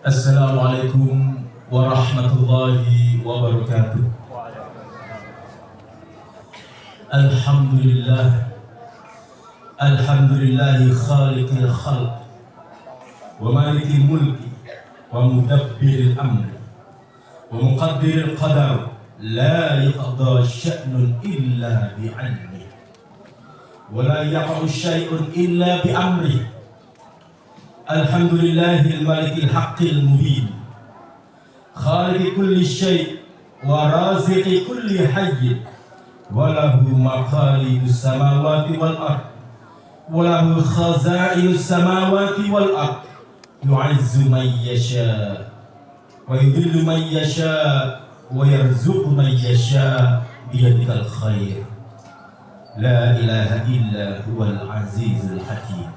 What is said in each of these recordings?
Assalamualaikum warahmatullahi wabarakatuh. Alhamdulillah, alhamdulillahi khaliqil khalq wa malikil mulki wa mudabbiril amri wa muqaddiril qadar. La yaqda sya'nun illa bi'ilmi wa la yaqa'u syai'un illa bi'amri. Alhamdulillahil malikil haqqil mubin, khaliqi kulli syai' wa raziqi kulli hayy, wa lahu maqalidus samawati wal ard, wa lahu khazainus samawati wal ard. Yu'izzu man yasha wa yudhillu man yasha wa yarzuqu man yasha biyadikal khair. La ilaha illa huwal azizul hakim.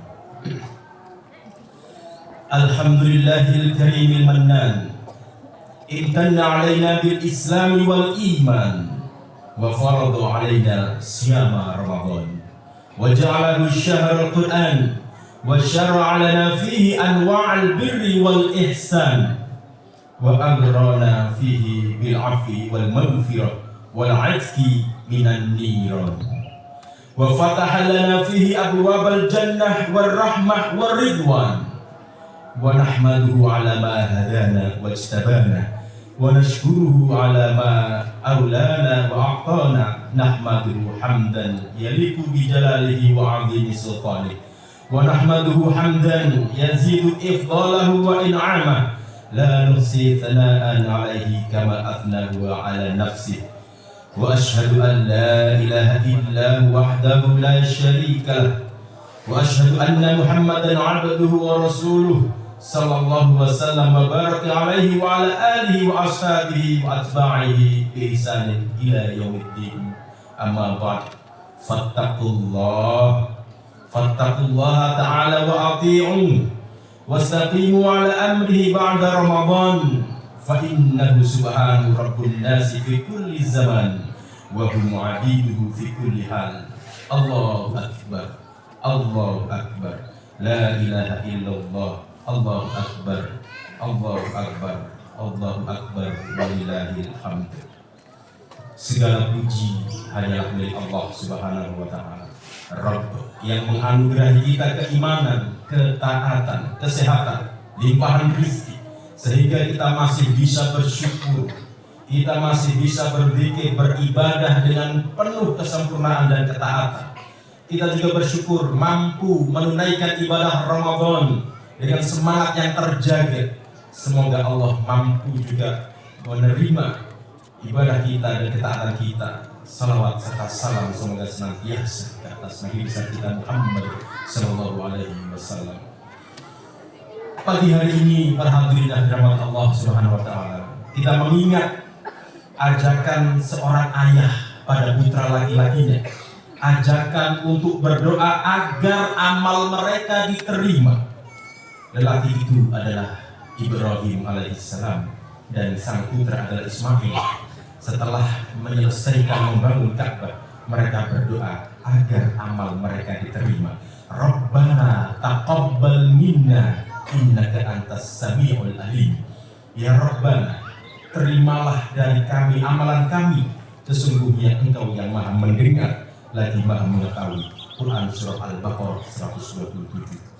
Alhamdulillahil karimil mannan, imtanna alaina bil islami wal iman wa farada alaina siyama ramadan wa ja'alahu syahrul quran wa syara'a lana fihi anwa'al birri wal ihsan wa agrana fihi bil afi wal maghfirah wal 'atqi minan niran wa fataha lana fihi abwabal jannah war rahmah war ridwan. Wa nahmaduhu ala ma hadana wa ijtabana wa nashkuruhu ala ma awlana wa a'tana. Nahmaduhu hamdan yaliku bi jalalihi wa 'azimi sultanihi wa nahmaduhu hamdan yazidu ifdalahu wa in'amah. La nuhsi thana'an 'alaihi kama athnahu ala nafsihi. Wa ashhadu an la ilaha illa wahdahu la syarika lah wa ashhadu anna Muhammadan 'abduhu wa rasuluh sallallahu wasallam wa baraka alaihi wa ala alihi wa ashabihi wa atba'ihi bi ihsanin ila yaumiddin. Amma ba'd, fattaqullaha ta'ala wa ati'un wastaqimu ala amrihi ba'da ramadan fa innahu subhanahu rabbun nasi fi kulli zaman wa hum abiduhu fi kulli hal. Allahu akbar, Allahu akbar, la ilaha illallah, Allahu akbar, Allahu akbar, Allahu akbar, walillahil hamd. Segala puji hanyalah milik Allah Subhanahu wa taala, Rabb yang menganugerahi kita keimanan, ketaatan, kesehatan, limpahan rezeki sehingga kita masih bisa bersyukur, kita masih bisa berzikir, beribadah dengan penuh kesempurnaan dan ketaatan. Kita juga bersyukur mampu menunaikan ibadah Ramadan dengan semangat yang terjaga. Semoga Allah mampu juga menerima ibadah kita dan ketaatan kita. Salawat serta salam semoga senantiasa ke atas Nabi besar kita Muhammad sallallahu alaihi wasallam. Pagi hari ini alhamdulillah rahmat Allah Subhanahu wa taala, kita mengingat ajakan seorang ayah pada putra laki-lakinya, ajakan untuk berdoa agar amal mereka diterima. Lelaki itu adalah Ibrahim alaihissalam dan sang putra adalah Ismail. Setelah menyelesaikan membangun Ka'bah, mereka berdoa agar amal mereka diterima. Rabbana taqabbal minna innaka antas sami'ul alim. Ya Rabbana, terimalah dari kami amalan kami, sesungguhnya Engkau yang Maha mendengar lagi Maha mengetahui. Quran surah Al-Baqarah 127.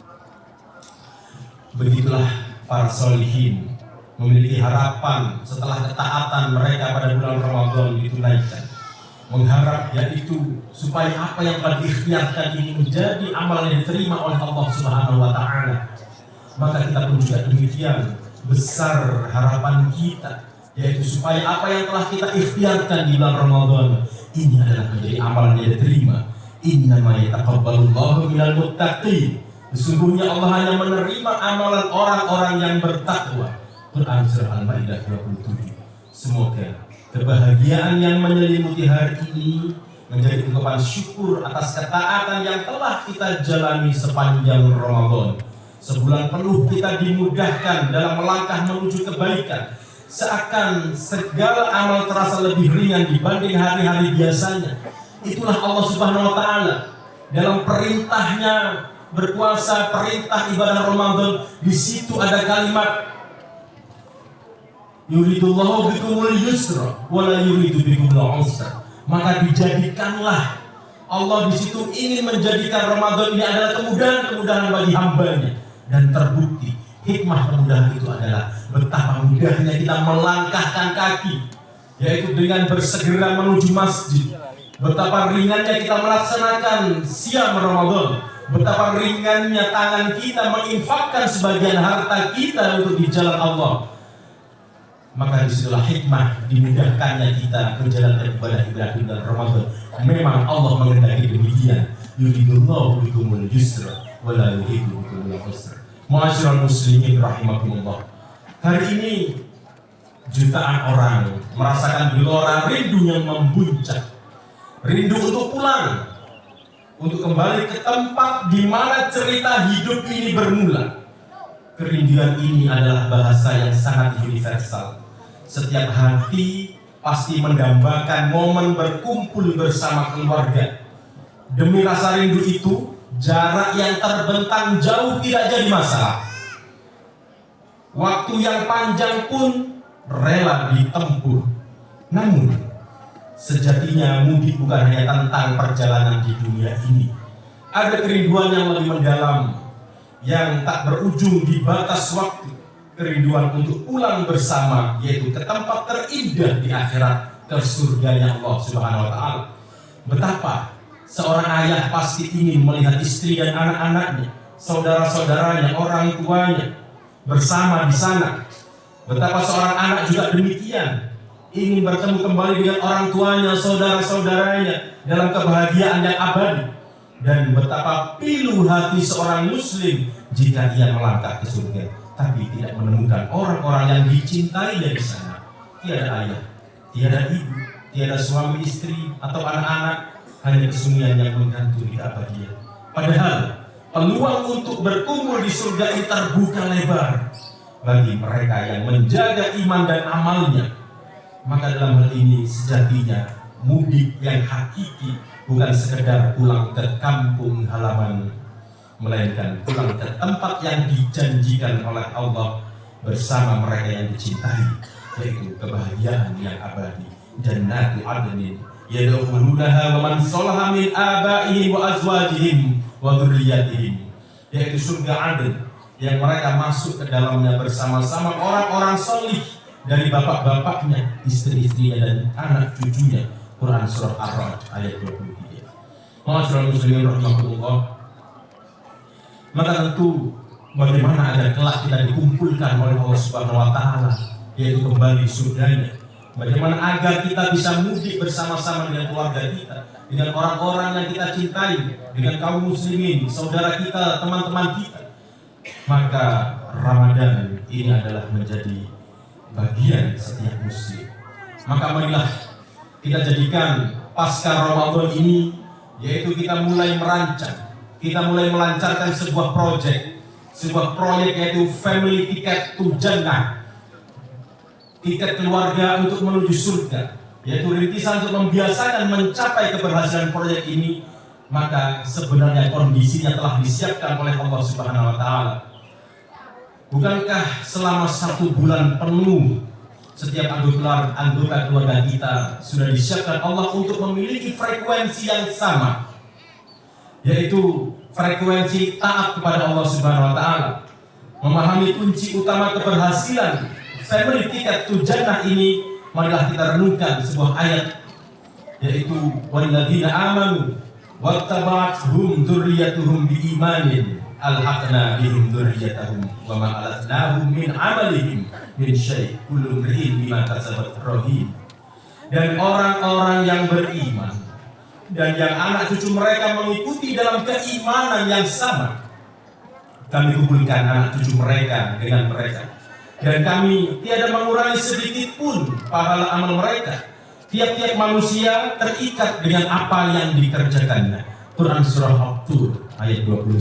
Begitulah para solihin memiliki harapan setelah ketaatan mereka pada bulan Ramadan ditunaikan, mengharap yaitu supaya apa yang telah diikhtiarkan ini menjadi amal yang diterima oleh Allah Subhanahu wa taala. Maka kita pun juga demikian besar harapan kita, yaitu supaya apa yang telah kita ikhtiarkan di bulan Ramadan ini adalah menjadi amal yang diterima. Innama yataqabbalullahu minal muttaqin. Sesungguhnya Allah hanya menerima amalan orang-orang yang bertakwa. Quran surah Al-Maidah 27. Semoga kebahagiaan yang menyelimuti hari ini menjadi ungkapan syukur atas ketaatan yang telah kita jalani sepanjang Ramadan. Sebulan penuh kita dimudahkan dalam melangkah menuju kebaikan. Seakan segala amal terasa lebih ringan dibanding hari-hari biasanya. Itulah Allah Subhanahu wa taala dalam perintahnya berpuasa, perintah ibadah Ramadan. Di situ ada kalimat Yuridullahu bikumul yusra wa la yuridu bikumul usra. Maka dijadikanlah Allah di situ ingin menjadikan Ramadan ini adalah kemudahan-kemudahan bagi hambanya. Dan terbukti hikmah kemudahan itu adalah betapa mudahnya kita melangkahkan kaki, yaitu dengan bersegera menuju masjid. Betapa ringannya kita melaksanakan siam Ramadan. Betapa ringannya tangan kita menginfakkan sebagian harta kita untuk di jalan Allah. Maka disitulah hikmah dimudahkannya kita menjalankan ibadah di bulan Ramadan. Memang Allah mengendaki demikian. Yuridullahu bikumul yusra wa la yuridu bikumul usra. Ma'asyiral muslimin rahimakumullah. Hari ini jutaan orang merasakan gelora rindu yang membuncah. Rindu untuk pulang, untuk kembali ke tempat di mana cerita hidup ini bermula. Kerinduan ini adalah bahasa yang sangat universal. Setiap hati pasti mendambakan momen berkumpul bersama keluarga. Demi rasa rindu itu, jarak yang terbentang jauh tidak jadi masalah. Waktu yang panjang pun rela ditempuh. Namun, sejatinya mudik bukan hanya tentang perjalanan di dunia ini. Ada kerinduan yang lebih mendalam, yang tak berujung di batas waktu. Kerinduan untuk pulang bersama, yaitu ke tempat terindah di akhirat, ke surganya Allah Subhanahu wa Ta'ala. Betapa seorang ayah pasti ingin melihat istri dan anak-anaknya, saudara-saudaranya, orang tuanya bersama di sana. Betapa seorang anak juga demikian, ingin bertemu kembali dengan orang tuanya, saudara-saudaranya dalam kebahagiaan yang abadi. Dan betapa pilu hati seorang muslim jika ia melangkah ke surga, tapi tidak menemukan orang-orang yang dicintainya di sana. Tiada ayah, tiada ibu, tiada suami istri atau anak-anak, hanya kesunyian yang menggantung di keabadian. Padahal peluang untuk berkumpul di surga ini terbuka lebar bagi mereka yang menjaga iman dan amalnya. Maka dalam hal ini sejatinya mudik yang hakiki bukan sekedar pulang ke kampung halaman, melainkan pulang ke tempat yang dijanjikan oleh Allah bersama mereka yang dicintai, yaitu kebahagiaan yang abadi. Jannatu adnin yadkhulunaha wa man salaha min abaihim wa azwajihim wa dzurriyyatihim, yaitu surga Aden yang mereka masuk ke dalamnya bersama-sama orang-orang salih dari bapak-bapaknya, istri-istrinya dan anak cucunya. Quran surah Ar-Ra'd ayat 23. Ma'asyiral muslimin rahimakumullah. Maka tentu bagaimana agar kelak kita dikumpulkan oleh Allah Subhanahu wa Ta'ala, yaitu kembali surganya. Bagaimana agar kita bisa mudik bersama-sama dengan keluarga kita, dengan orang-orang yang kita cintai, dengan kaum muslimin, saudara kita, teman-teman kita. Maka Ramadan ini adalah menjadi bagian setiap muslim. Maka marilah kita jadikan pasca Ramadan ini, yaitu kita mulai merancang, kita mulai melancarkan sebuah proyek yaitu Family Ticket to Jannah, tiket keluarga untuk menuju surga, yaitu rintisan untuk membiasakan mencapai keberhasilan proyek ini. Maka sebenarnya kondisinya telah disiapkan oleh Allah Subhanahu wa Ta'ala. Bukankah selama 1 bulan penuh setiap anggota keluarga kita sudah disiapkan Allah untuk memiliki frekuensi yang sama, yaitu frekuensi taat kepada Allah Subhanahu wa Ta'ala. Memahami kunci utama keberhasilan Family Ticket to Jannah ini, marilah kita renungkan sebuah ayat, yaitu walladzina amanu wattaba'athum dzurriyyatuhum biimanin alhaqna bihim dzurriyyatahum wa ma alatnahum min amalihim min syai' kullu imrin bima kasabat rahim. Dan orang-orang yang beriman dan yang anak cucu mereka mengikuti dalam keimanan yang sama, kami kumpulkan anak cucu mereka dengan mereka, dan kami tiada mengurangi sedikit pun pahala amal mereka. Tiap-tiap manusia terikat dengan apa yang dikerjakannya. Quran surah At-Tur ayat 21.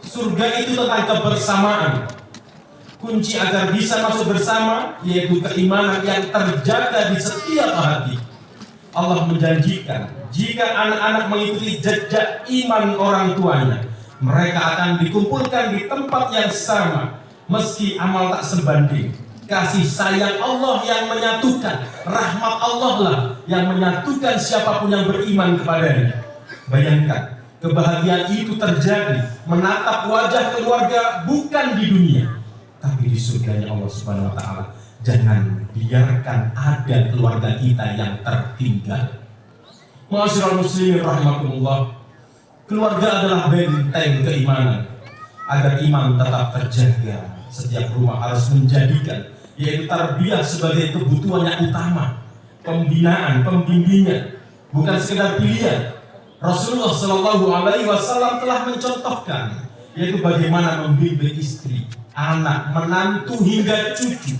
Surga itu tentang kebersamaan. Kunci agar bisa masuk bersama yaitu keimanan yang terjaga di setiap hati. Allah menjanjikan jika anak-anak mengikuti jejak iman orang tuanya, mereka akan dikumpulkan di tempat yang sama meski amal tak sebanding. Kasih sayang Allah yang menyatukan, rahmat Allah lah yang menyatukan siapapun yang beriman kepadanya. Bayangkan, kebahagiaan itu terjadi menatap wajah keluarga bukan di dunia, tapi di surganya Allah Subhanahu wa taala. Jangan biarkan ada keluarga kita yang tertinggal. Ma'asyiral muslimin rahimakumullah. Keluarga adalah benteng keimanan. Agar iman tetap terjaga, setiap rumah harus menjadikan yaitu tarbiyah sebagai kebutuhan yang utama. Pembinaan, pembimbingan, bukan sekedar pilihan. Rasulullah Shallallahu Alaihi Wasallam telah mencontohkan yaitu bagaimana membimbing istri, anak, menantu hingga cucu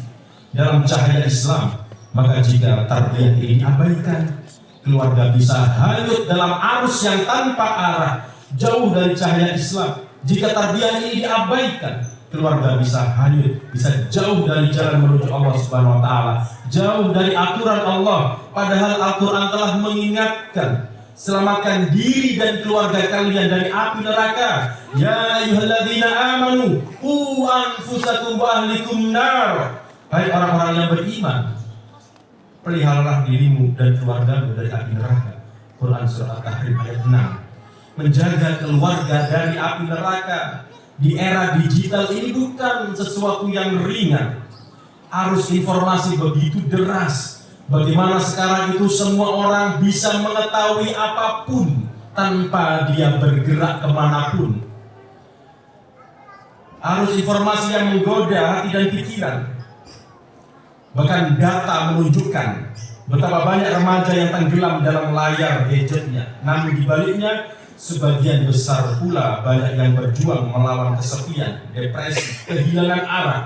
dalam cahaya Islam. Maka jika tarbiyah ini diabaikan, keluarga bisa hanyut dalam arus yang tanpa arah, jauh dari cahaya Islam. Jika tarbiyah ini diabaikan, keluarga bisa hanyut, bisa jauh dari jalan menuju Allah Subhanahu wa taala, jauh dari aturan Allah. Padahal Al-Qur'an telah mengingatkan, selamatkan diri dan keluarga kalian dari api neraka. Ya ayyuhalladzina amanu qu anfusakum wa ahlikum nar. Hai orang-orang yang beriman, peliharalah dirimu dan keluargamu dari api neraka. Quran surah At-Tahrim ayat 6. Menjaga keluarga dari api neraka di era digital ini bukan sesuatu yang ringan. Arus informasi begitu deras. Bagaimana sekarang itu semua orang bisa mengetahui apapun tanpa dia bergerak kemanapun. Arus informasi yang menggoda hati dan pikiran. Bahkan data menunjukkan betapa banyak remaja yang tenggelam dalam layar gadgetnya. Namun dibaliknya, sebagian besar pula banyak yang berjuang melawan kesepian, depresi, kehilangan arah.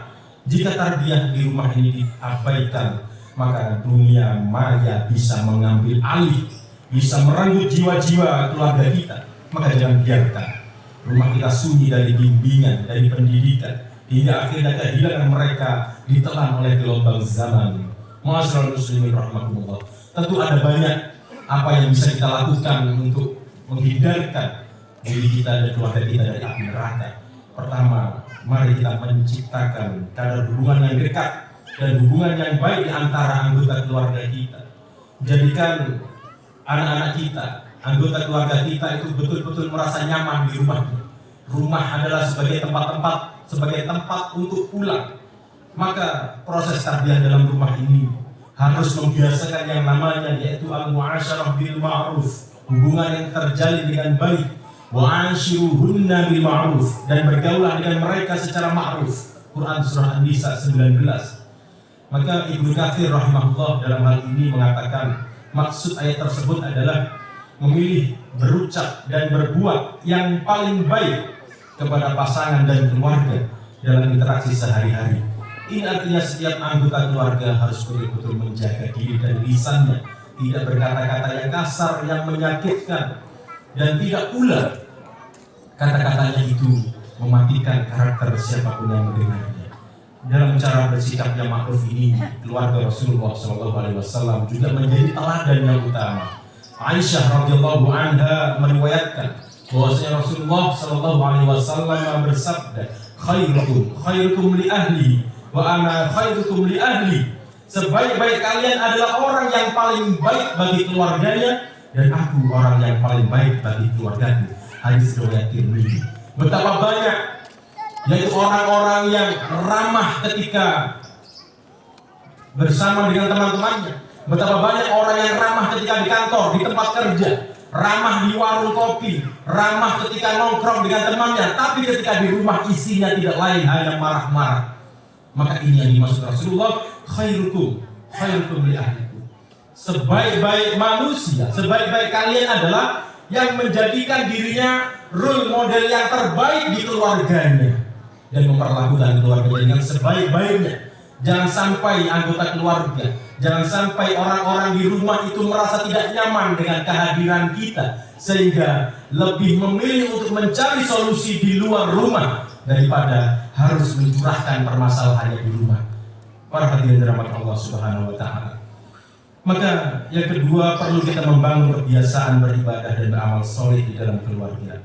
Jika tarbiyah di rumah ini diabaikan, maka dunia maya bisa mengambil alih, bisa merenggut jiwa-jiwa keluarga kita. Maka jangan biarkan rumah kita sunyi dari bimbingan, dari pendidikan, hingga akhirnya kehilangan mereka ditelan oleh gelombang zaman. Ma'asyiral muslimin rahimakumullah. Tentu ada banyak apa yang bisa kita lakukan untuk menghindarkan diri kita dan keluarga kita dari api neraka. Pertama, mari kita menciptakan kadar hubungan yang dekat dan hubungan yang baik di antara anggota keluarga kita. Jadikan anak-anak kita, anggota keluarga kita itu betul-betul merasa nyaman di rumahnya. Rumah adalah sebagai tempat untuk pulang. Maka proses tarbiyah dalam rumah ini harus membiasakan yang namanya yaitu al-mu'asyarah bil ma'ruf, hubungan yang terjalin dengan baik. Wa'ashiruhunna bil ma'ruf, dan bergaulah dengan mereka secara ma'ruf. Quran surah An-Nisa 19. Maka Ibnu Katsir rahimahullah dalam hal ini mengatakan maksud ayat tersebut adalah memilih berucap dan berbuat yang paling baik kepada pasangan dan keluarga dalam interaksi sehari-hari. Ini artinya setiap anggota keluarga harus betul-betul menjaga diri dan lisannya, tidak berkata-kata yang kasar, yang menyakitkan, dan tidak pula kata-katanya itu mematikan karakter siapapun yang mendengarnya. Dalam cara bersikap yang ma'ruf ini, keluarga Rasulullah SAW juga menjadi teladan yang utama. Aisyah radhiyallahu anha meriwayatkan bahwasanya Rasulullah SAW bersabda, khairukum li ahli wa ana khairukum li ahli. Sebaik-baik kalian adalah orang yang paling baik bagi keluarganya, dan aku orang yang paling baik bagi keluargaku. Hadis riwayat Tirmidzi. Betapa banyak yaitu orang-orang yang ramah ketika bersama dengan teman-temannya. Betapa banyak orang yang ramah ketika di kantor, di tempat kerja, ramah di warung kopi, ramah ketika nongkrong dengan temannya, tapi ketika di rumah isinya tidak lain hanya marah-marah. Maka ini yang dimaksud Rasulullah, khairukum li ahlikum. Sebaik-baik manusia, sebaik-baik kalian adalah yang menjadikan dirinya role model yang terbaik di keluarganya dan memperlakukan keluarganya dengan sebaik-baiknya. Jangan sampai anggota keluarga, jangan sampai orang-orang di rumah itu merasa tidak nyaman dengan kehadiran kita, sehingga lebih memilih untuk mencari solusi di luar rumah daripada harus mencurahkan permasalahannya di rumah. Para hadirin dirahmati Allah Subhanahu wa taala. Maka yang kedua, perlu kita membangun kebiasaan beribadah dan beramal soleh di dalam keluarga.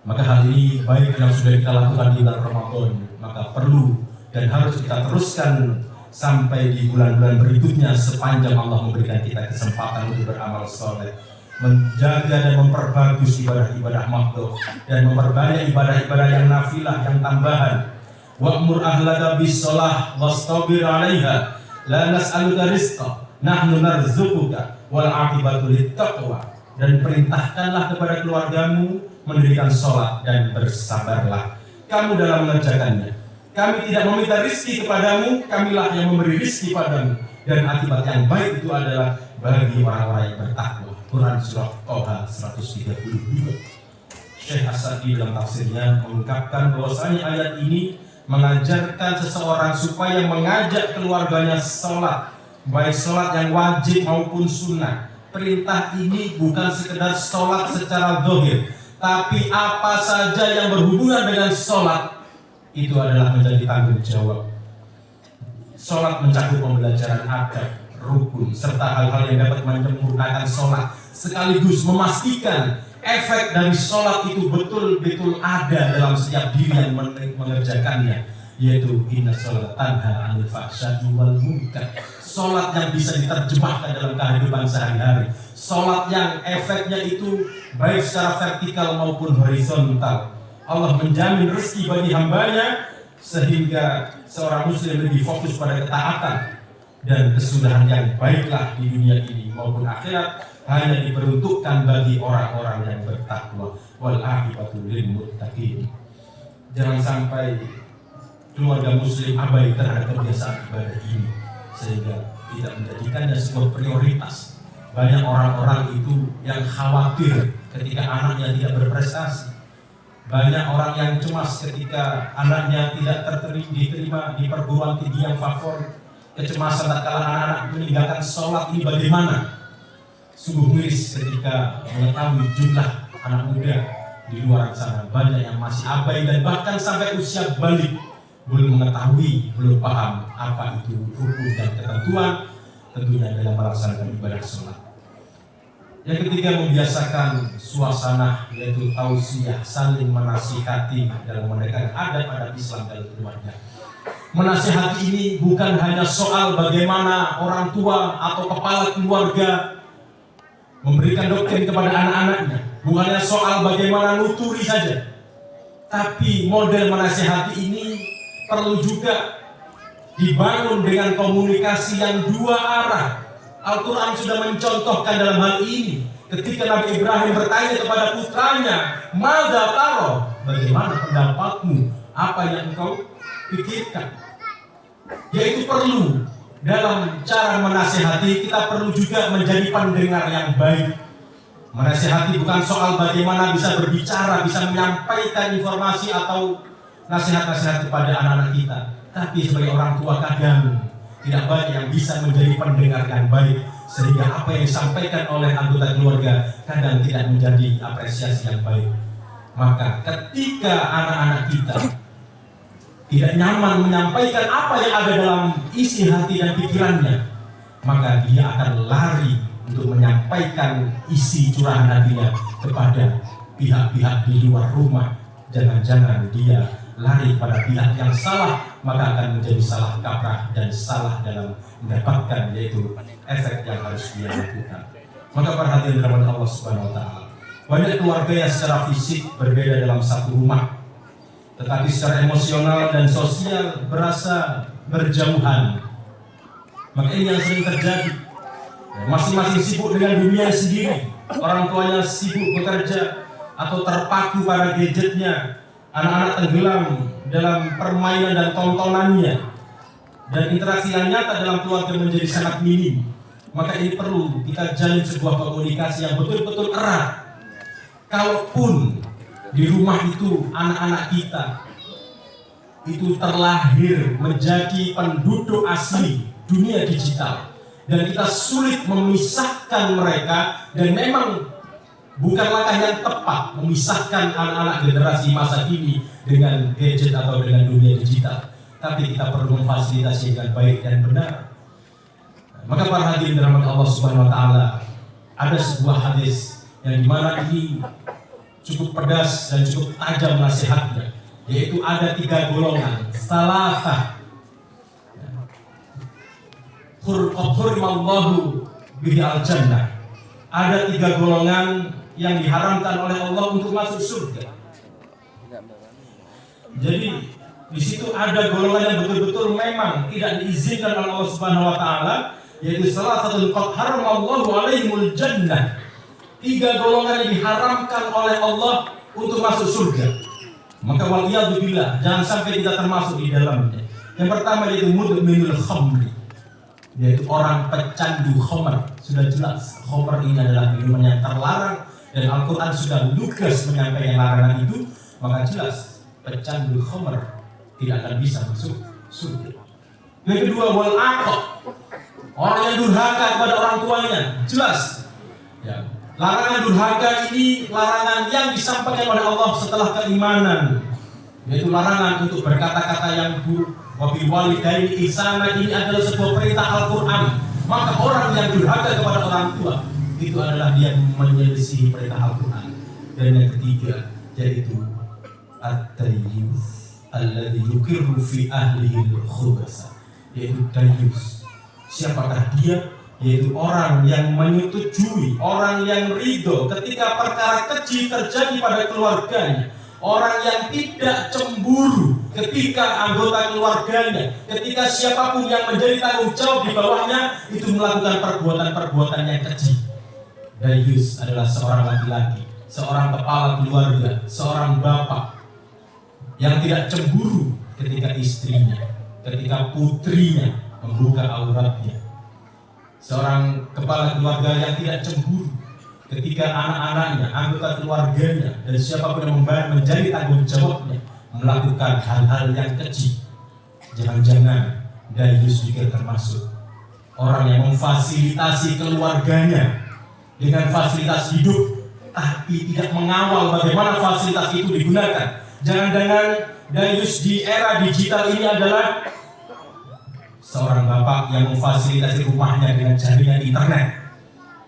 Maka hal ini baik yang sudah kita lakukan di bulan Ramadan, maka perlu dan harus kita teruskan sampai di bulan-bulan berikutnya sepanjang Allah memberikan kita kesempatan untuk beramal soleh, menjaga dan memperbagus ibadah-ibadah makhluk dan memperbanyak ibadah-ibadah yang nafilah, yang tambahan. Wa'mur ahlaka bis-shalah wastabir 'alaiha la nas'aluka rizqa nahnu narzuquka wal 'aqibatu lit-taqwa. Dan perintahkanlah kepada keluargamu mendirikan sholat dan bersabarlah kamu dalam mengerjakannya. Kami tidak meminta rizki kepadamu, kamilah yang memberi rizki padamu, dan akibat yang baik itu adalah bagi orang-orang yang bertakwa. Quran surah Toha 132. Syekh As-Sa'di dalam tafsirnya mengungkapkan bahwasanya ayat ini mengajarkan seseorang supaya mengajak keluarganya sholat, baik sholat yang wajib maupun sunnah. Perintah ini bukan sekedar sholat secara zahir, tapi apa saja yang berhubungan dengan sholat itu adalah menjadi tanggung jawab. Sholat mencakup pembelajaran adab, rukun, serta hal-hal yang dapat menyempurnakan sholat, sekaligus memastikan efek dari sholat itu betul-betul ada dalam setiap diri yang mengerjakannya, yaitu inna sholat tanha 'anil fahsya'i wal munkar. Sholat yang bisa diterjemahkan dalam kehidupan sehari-hari, sholat yang efeknya itu baik secara vertikal maupun horizontal. Allah menjamin rezeki bagi hambanya sehingga seorang muslim lebih fokus pada ketaatan dan kesudahan yang baiklah di dunia ini maupun akhirat hanya diperuntukkan bagi orang-orang yang bertakwa. Wal aqibatu lil muttaqin. Jangan sampai keluarga muslim abai terhadap kebiasaan ibadah ini sehingga tidak menjadikannya sebuah prioritas. Banyak orang-orang itu yang khawatir ketika anaknya tidak berprestasi. Banyak orang yang cemas ketika anaknya tidak diterima di perguruan tinggi yang favorit. Kecemasan tatkala anak-anak meninggalkan sholat ini bagaimana? Sungguh miris ketika mengetahui jumlah anak muda di luar sana banyak yang masih abai dan bahkan sampai usia balik belum mengetahui, belum paham apa itu rukun dan ketentuan tentunya dalam melaksanakan ibadah sholat. Yang ketiga, membiasakan suasana, yaitu tausiah, saling menasihati dalam menegakkan adab-adab Islam dalam keluarga. Menasihati ini bukan hanya soal bagaimana orang tua atau kepala keluarga memberikan doktrin kepada anak-anaknya, bukan hanya soal bagaimana nuturi saja, tapi model menasihati ini perlu juga dibangun dengan komunikasi yang dua arah. Al-Quran sudah mencontohkan dalam hal ini ketika Nabi Ibrahim bertanya kepada putranya, "Madza taro?" Bagaimana pendapatmu? Apa yang engkau pikirkan? Yaitu perlu dalam cara menasihati kita perlu juga menjadi pendengar yang baik. Menasihati bukan soal bagaimana bisa berbicara, bisa menyampaikan informasi atau nasihat-nasihat kepada anak-anak kita, tapi sebagai orang tua kadang tidak banyak yang bisa menjadi pendengar yang baik, sehingga apa yang disampaikan oleh anggota keluarga kadang tidak menjadi apresiasi yang baik. Maka ketika anak-anak kita tidak nyaman menyampaikan apa yang ada dalam isi hati dan pikirannya, maka dia akan lari untuk menyampaikan isi curahan hatinya kepada pihak-pihak di luar rumah. Jangan-jangan dia lari pada pihak yang salah, maka akan menjadi salah kaprah dan salah dalam mendapatkan yaitu efek yang harus dia lakukan. Maka para hadirin dirahmati Allah Subhanahu wa taala, banyak keluarga yang secara fisik berbeda dalam satu rumah, tetapi secara emosional dan sosial berasa berjauhan. Maka ini yang sering terjadi. Masing-masing sibuk dengan dunia sendiri, orang tuanya sibuk bekerja atau terpaku pada gadgetnya, anak-anak tenggelam dalam permainan dan tontonannya, dan interaksi yang nyata dalam keluarga menjadi sangat minim. Maka ini perlu kita jalin sebuah komunikasi yang betul-betul erat. Kalaupun di rumah itu anak-anak kita itu terlahir menjadi penduduk asli dunia digital, dan kita sulit memisahkan mereka, dan memang bukan langkah yang tepat memisahkan anak-anak generasi masa kini dengan gadget atau dengan dunia digital, tapi kita perlu memfasilitasi dengan baik dan benar. Maka para hadirin dirahmati Allah Subhanahu wa taala, ada sebuah hadis yang dimana ini cukup pedas dan cukup tajam nasihatnya, yaitu ada 3 golongan, salasah. hurimallahu bihi al-jannah. Ada 3 golongan yang diharamkan oleh Allah untuk masuk surga. Jadi di situ ada golongan yang betul-betul memang tidak diizinkan oleh Allah Subhanahu wa taala, yaitu salah satu qad haramallahu alaihimul jannah. 3 golongan yang diharamkan oleh Allah untuk masuk surga. Maka waliyadzubillah, jangan sampai kita termasuk di dalamnya. Yang pertama yaitu mudminul khamri, yaitu orang pecandu khamr. Sudah jelas khamr ini adalah minuman yang terlarang dan Al-Quran sudah lugas menyampaikan larangan itu. Maka jelas pecandu khamr tidak akan bisa masuk surga. Yang kedua wal aqab, orang yang durhaka kepada orang tuanya. Jelas ya, larangan durhaka ini larangan yang disampaikan oleh Allah setelah keimanan, yaitu larangan untuk berkata-kata yang buruk. Wabil walidaini ihsana, ini adalah sebuah perintah Al-Quran. Maka orang yang durhaka kepada orang tua itu adalah dia menyelisihi perintah Al-Quran. Dan yang ketiga yaitu at-tayyus alladzi yuqirru fi ahlihi al-khubasa, yaitu tayyus. Siapakah dia? Yaitu orang yang menyetujui, orang yang ridho ketika perkara keji terjadi pada keluarganya, orang yang tidak cemburu ketika anggota keluarganya, ketika siapapun yang menjadi tanggung jawab di bawahnya itu melakukan perbuatan-perbuatan yang keji. Dayus adalah seorang laki-laki, seorang kepala keluarga, seorang bapak yang tidak cemburu ketika istrinya, ketika putrinya membuka auratnya. Seorang kepala keluarga yang tidak cemburu ketika anak-anaknya, anggota keluarganya, dan siapapun yang menjadi tanggung jawabnya melakukan hal-hal yang keji. Jangan-jangan dayus juga termasuk orang yang memfasilitasi keluarganya dengan fasilitas hidup, tapi tidak mengawal bagaimana fasilitas itu digunakan. Jangan-jangan dayus di era digital ini adalah seorang bapak yang memfasilitasi rumahnya dengan jaringan internet,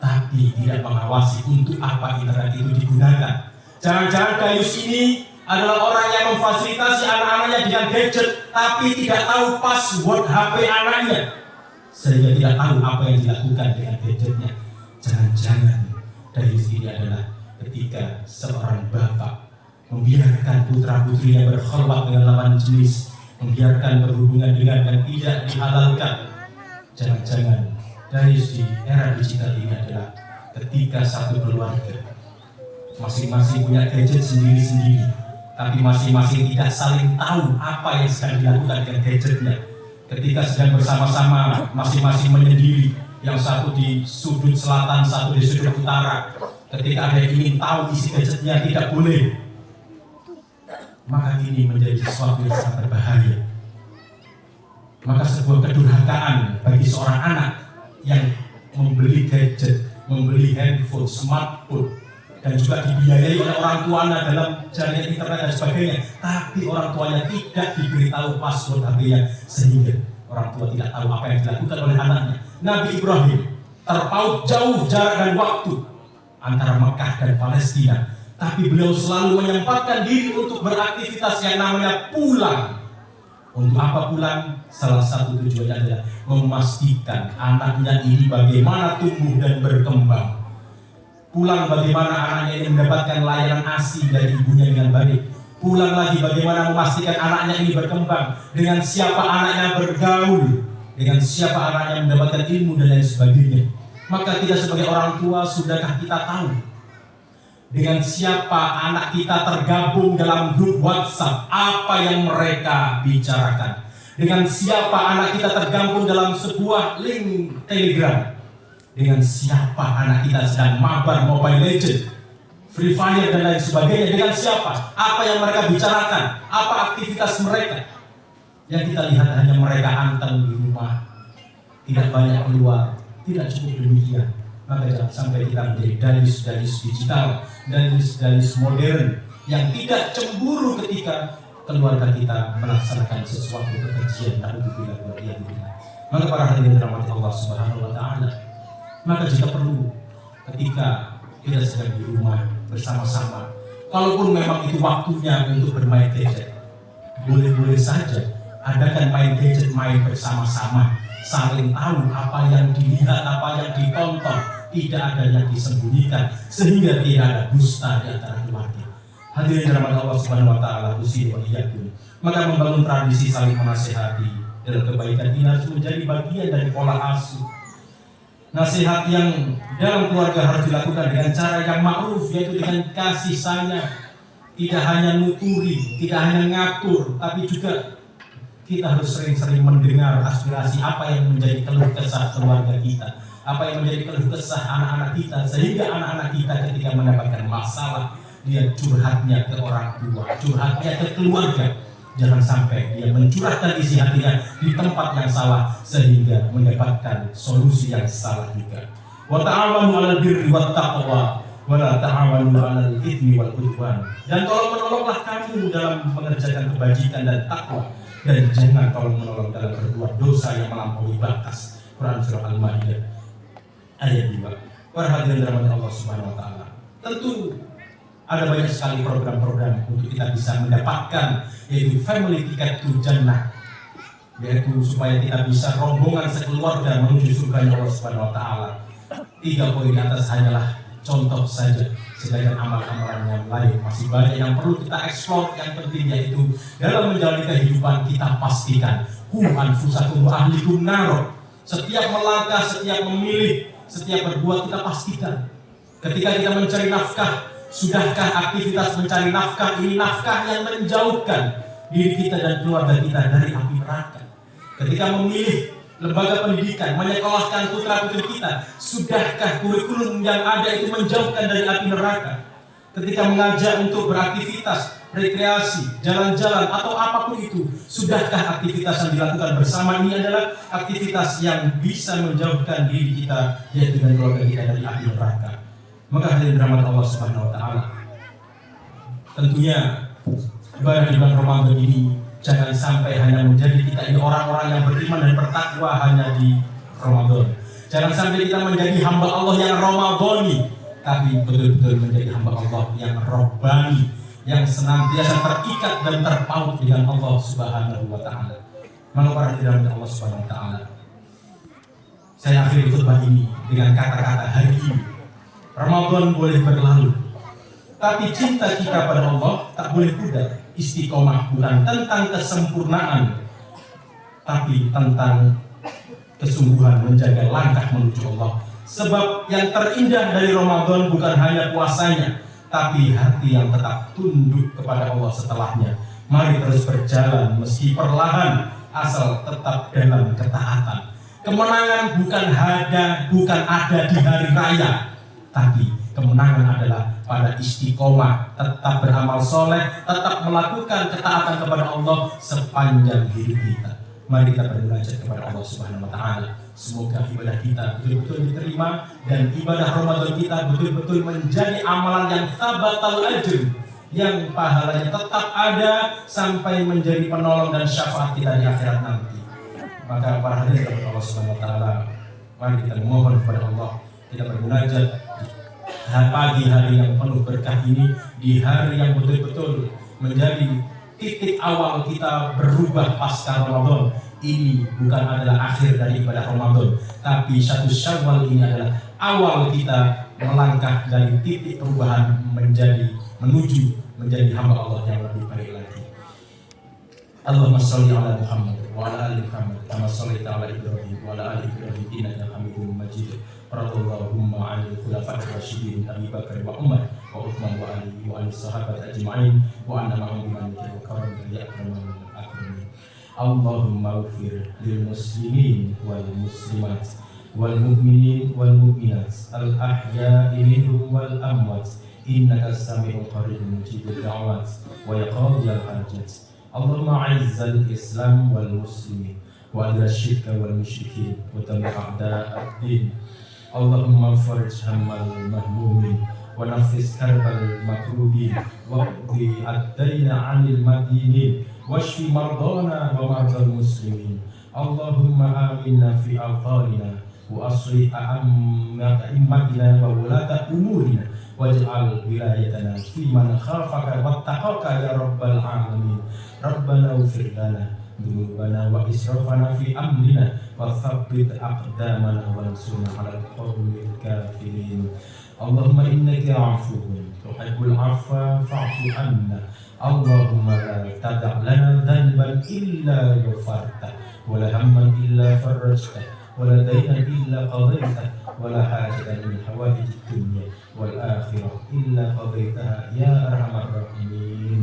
tapi tidak mengawasi untuk apa internet itu digunakan. Jangan-jangan dayus ini adalah orang yang memfasilitasi anak-anaknya dengan gadget, tapi tidak tahu password HP anaknya, sehingga tidak tahu apa yang dilakukan dengan gadgetnya. Jangan-jangan dayus ini adalah ketika seorang bapak membiarkan putra-putrinya berkholwat dengan lawan jenis, membiarkan berhubungan dengan yang tidak dihalalkan. Jangan-jangan dayus di era digital ini adalah ketika satu keluarga masing-masing punya gadget sendiri-sendiri, tapi masing-masing tidak saling tahu apa yang sedang dilakukan dengan gadgetnya. Ketika sedang bersama-sama masing-masing menyendiri, yang satu di sudut selatan, satu di sudut utara, ketika ada yang ingin tahu isi gadgetnya tidak boleh. Maka ini menjadi sesuatu yang sangat berbahaya. Maka sebuah kedurhakaan bagi seorang anak yang membeli gadget, membeli handphone, smartphone, dan juga dibiayai oleh orang tuanya dalam jaringan internet dan sebagainya, tapi orang tuanya tidak diberitahu password HP-nya, sehingga orang tua tidak tahu apa yang dilakukan oleh anaknya. Nabi Ibrahim terpaut jauh jarak dan waktu antara Mekah dan Palestina, tapi beliau selalu menyempatkan diri untuk beraktivitas yang namanya pulang. Untuk apa pulang? Salah satu tujuannya adalah memastikan anaknya ini bagaimana tumbuh dan berkembang. Pulang bagaimana anaknya ini mendapatkan layanan ASI dari ibunya dengan baik. Pulang lagi bagaimana memastikan anaknya ini berkembang, dengan siapa anaknya bergaul, dengan siapa anaknya mendapatkan ilmu dan lain sebagainya. Maka kita sebagai orang tua, sudahkah kita tahu dengan siapa anak kita tergabung dalam grup WhatsApp, apa yang mereka bicarakan? Dengan siapa anak kita tergabung dalam sebuah link Telegram? Dengan siapa anak kita sedang mabar Mobile Legends, Free Fire dan lain sebagainya? Dengan siapa? Apa yang mereka bicarakan? Apa aktivitas mereka? Yang kita lihat hanya mereka anteng di rumah, tidak banyak keluar. Tidak cukup demikian. Maka jangan sampai kita menjadi dayus-dayus digital, dayus-dayus modern yang tidak cemburu ketika keluarga kita melaksanakan sesuatu kekejian. Maka para hadirin dirahmati Allah Subhanahu wa taala, maka jika perlu ketika kita sedang di rumah bersama-sama, kalaupun memang itu waktunya untuk bermain gadget, boleh-boleh saja adakan main gadget, main bersama-sama, saling tahu apa yang dilihat, apa yang ditonton, tidak ada yang disembunyikan, sehingga tidak ada dusta di antara keluarga. Hadirin dirahmati Allah Subhanahu wa taala, usi wa iyyakum. Maka membangun tradisi saling menasihati dalam kebaikan ini harus menjadi bagian dari pola asuh. Nasihat yang dalam keluarga harus dilakukan dengan cara yang ma'ruf, yaitu dengan kasih sayang. Tidak hanya nuturi, tidak hanya ngatur, tapi juga kita harus sering-sering mendengar aspirasi apa yang menjadi keluh kesah keluarga kita, apa yang menjadi keluh kesah anak-anak kita, sehingga anak-anak kita ketika mendapatkan masalah, dia curhatnya ke orang tua, curhatnya ke keluarga. Jangan sampai dia mencurahkan isi hatinya di tempat yang salah sehingga mendapatkan solusi yang salah juga. Wa ta'awanu 'alal birri wat taqwa wa la ta'awanu 'alal itsmi wal 'udwan. Dan tolong-menolonglah kamu dalam mengerjakan kebajikan dan takwa, dan jangan tolong-menolong dalam berbuat dosa yang melampaui batas. Quran surah Al-Maidah ayat 2. Para hadirin dirahmati Allah Subhanahu wa taala. Tentu ada banyak sekali program-program untuk kita bisa mendapatkan, yaitu family ticket to Jannah, yaitu supaya kita bisa rombongan sekeluarga menuju surga Allah Subhanahu wa taala. 3 poin di atas hanyalah contoh saja, sedangkan amal-amalan yang lain masih banyak yang perlu kita eksplor. Yang penting yaitu dalam menjalani kehidupan kita pastikan qu anfusakum wa ahlikum nar. Setiap melangkah, setiap memilih, setiap berbuat kita pastikan. Ketika kita mencari nafkah, sudahkah aktivitas mencari nafkah ini nafkah yang menjauhkan diri kita dan keluarga kita dari api neraka? Ketika memilih lembaga pendidikan, menyekolahkan putra-putri kita, sudahkah kurikulum yang ada itu menjauhkan dari api neraka? Ketika mengajak untuk beraktivitas, rekreasi, jalan-jalan atau apapun itu, sudahkah aktivitas yang dilakukan bersama ini adalah aktivitas yang bisa menjauhkan diri kita yaitu dan keluarga kita dari api neraka? Maka hadirin dirahmati Allah Subhanahu wa taala, tentunya ibadah di bulan Ramadan ini jangan sampai hanya menjadi kita ini orang-orang yang beriman dan bertakwa hanya di Ramadan. Jangan sampai kita menjadi hamba Allah yang Ramadhani, tapi betul-betul menjadi hamba Allah yang Rabbani, yang senantiasa terikat dan terpaut dengan Allah Subhanahu wa taala. Maka para hadirin dirahmati Allah Subhanahu wa taala, saya akhiri khutbah ini dengan kata-kata hari ini. Ramadan boleh berlalu, tapi cinta kita pada Allah tak boleh pudar. Istiqomah bukan tentang kesempurnaan, tapi tentang kesungguhan menjaga langkah menuju Allah. Sebab yang terindah dari Ramadan bukan hanya puasanya, tapi hati yang tetap tunduk kepada Allah setelahnya. Mari terus berjalan meski perlahan, asal tetap dalam ketaatan. Kemenangan bukan ada di hari raya, tapi kemenangan adalah pada istiqomah, tetap beramal soleh, tetap melakukan ketaatan kepada Allah sepanjang hidup kita. Mari kita bermunajat kepada Allah Subhanahu wa taala. Semoga ibadah kita betul-betul diterima dan ibadah Ramadan kita betul-betul menjadi amalan yang thabatal ajr, yang pahalanya tetap ada sampai menjadi penolong dan syafaat kita di akhirat nanti. Maka para hadirin kepada Allah Subhanahu wa taala, mari kita memohon kepada Allah, kita bermunajat pagi hari yang penuh berkah ini, di hari yang betul-betul menjadi titik awal kita berubah pasca Ramadan. Ini bukan adalah akhir dari ibadah Ramadan, tapi 1 Syawal ini adalah awal kita melangkah dari titik perubahan menuju menjadi hamba Allah yang lebih baik lagi. Allahumma sholli ala Muhammad wa ala ali Muhammad kama shallaita ala Ibrahim wa ala ali Ibrahim innaka Hamidum Majid. Radhiyallahu 'anil khulafa'ir rasyidin Abi Bakar wa Umar wa Utsman wa Ali wa an sahabat ajma'in wa anna ma'hum biman karam ya akramal akramin. Allahumma ighfir lil muslimin wal muslimat wal mu'minin wal mu'minat al ahya'i minhum wal amwat innaka sami'un qaribun mujibud da'wat wa yaqdiyal hajat. Allahumma 'izzal islam wal muslimin wa adil syirka wal musyrikin wa tammi a'da'ad-din. Allahumma farij hammal mahmumin wa nafis karbal makrubin wa qdi ad-dayna 'anil madinin washfi mardana wa mardal muslimin. Allahumma aminna fi awtanina wa aslih a'immatina wa wulata umurina waj'al wilayatana fi man khafaka wattaqaka ya rabbal alamin. Rabbana ighfir lana ذنوبنا وإسرافنا في أمرنا وثبت أقدامنا وانصرنا على القوم الكافرين. اللهم إنك عفو تحب العفو فاعف عنا. اللهم لا تدع لنا ذنبا إلا غفرته ولا هما إلا فرجته ولا دينا إلا قضيته ولا حاجة من حوائج الدنيا والآخرة إلا قضيتها يا أرحم الراحمين.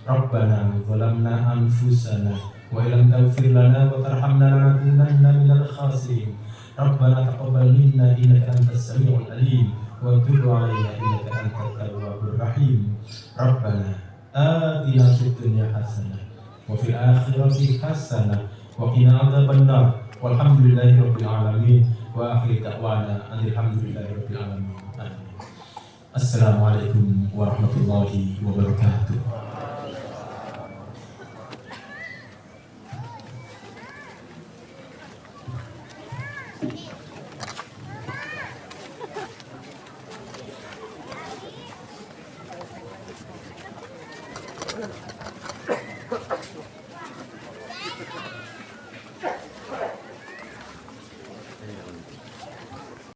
ربنا ظلمنا أنفسنا وإن لم تغفر لنا وترحمنا لنكونن من الخاسرين. ربنا تقبل منا إنك أنت السميع العليم وتب علينا إنك أنت التواب الرحيم. ربنا آتنا في الدنيا حسنة وفي الآخرة حسنة وقنا عذاب النار والحمد لله رب العالمين وآخر دعوانا أن الحمد لله رب العالمين. آمين. السلام عليكم ورحمة الله وبركاته.